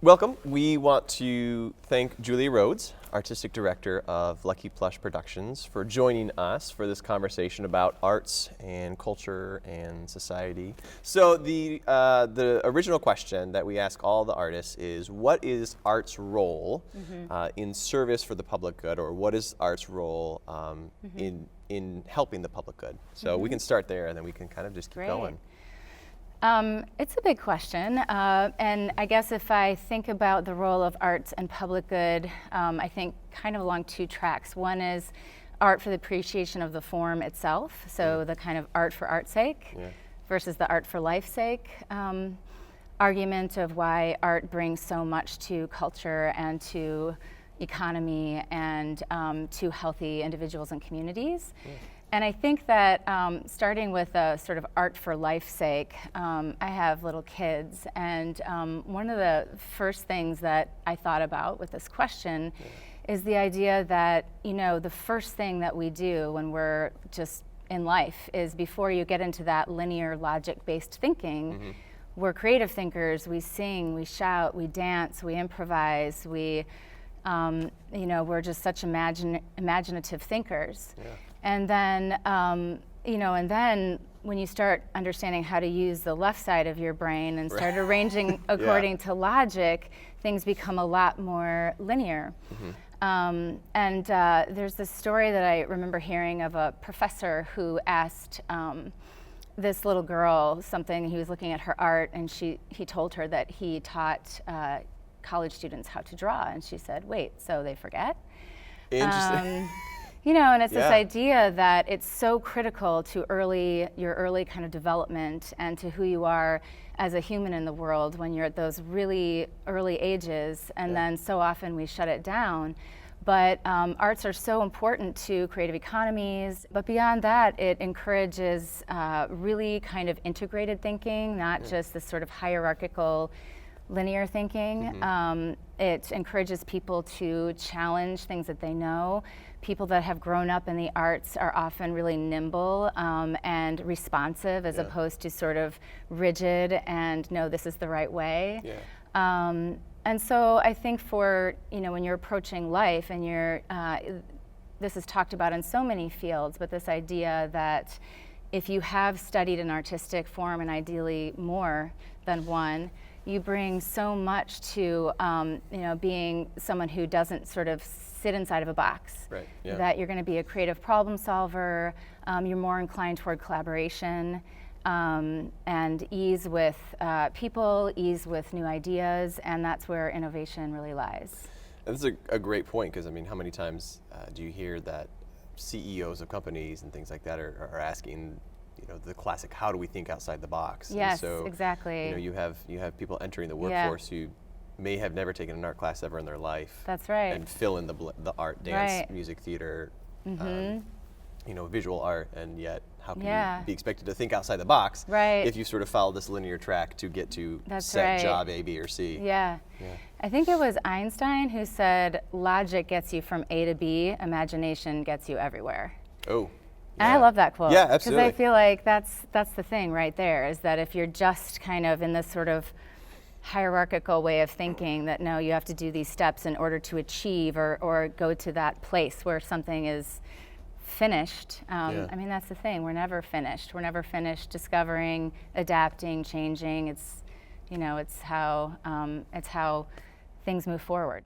Welcome. We want to thank Julia Rhoads, Artistic Director of Lucky Plush Productions, for joining us for this conversation about arts and culture and society. So the original question that we ask all the artists is, what is art's role in service for the public good, or what is art's role in helping the public good? So we can start there, and then we can kind of just keep going. It's a big question, and I guess if I think about the role of arts and public good, I think kind of along two tracks. One is art for the appreciation of the form itself, so the kind of art for art's sake versus the art for life's sake argument of why art brings so much to culture and to economy and to healthy individuals and communities. And I think that starting with a sort of art for life's sake, I have little kids, and one of the first things that I thought about with this question is the idea that, you know, the first thing that we do when we're just in life is, before you get into that linear logic-based thinking, we're creative thinkers. We sing, we shout, we dance, we improvise, we, you know, we're just such imaginative thinkers. And then, you know, and then when you start understanding how to use the left side of your brain and start arranging according to logic, things become a lot more linear. And there's this story that I remember hearing of a professor who asked this little girl something. He was looking at her art, and he told her that he taught college students how to draw, and she said, "Wait, so they forget?" Interesting. You know, and it's this idea that it's so critical to your early kind of development and to who you are as a human in the world when you're at those really early ages, and then so often we shut it down. But arts are so important to creative economies, but beyond that, it encourages really kind of integrated thinking, not just this sort of hierarchical linear thinking. It encourages people to challenge things that they know. People that have grown up in the arts are often really nimble and responsive, as opposed to sort of rigid and, no, this is the right way. And so I think for, you know, when you're approaching life and you're, this is talked about in so many fields, but this idea that if you have studied an artistic form, and ideally more than one, you bring so much to, you know, being someone who doesn't sort of sit inside of a box. That you're going to be a creative problem solver. You're more inclined toward collaboration and ease with people, ease with new ideas, and that's where innovation really lies. And this is a great point, because I mean, how many times do you hear that CEOs of companies and things like that are asking, you know, the classic, how do we think outside the box? Yes, and so, exactly. You know, you have people entering the workforce who may have never taken an art class ever in their life. That's right. And fill in the art, dance, music, theater, you know, visual art, and yet how can you be expected to think outside the box if you sort of follow this linear track to get to set job A, B, or C? I think it was Einstein who said, logic gets you from A to B, imagination gets you everywhere. Oh. And I love that quote. Yeah, absolutely. Because I feel like that's the thing right there, is that if you're just kind of in this sort of hierarchical way of thinking that, no, you have to do these steps in order to achieve or go to that place where something is finished. I mean, that's the thing. We're never finished. We're never finished discovering, adapting, changing. It's, you know, it's how things move forward.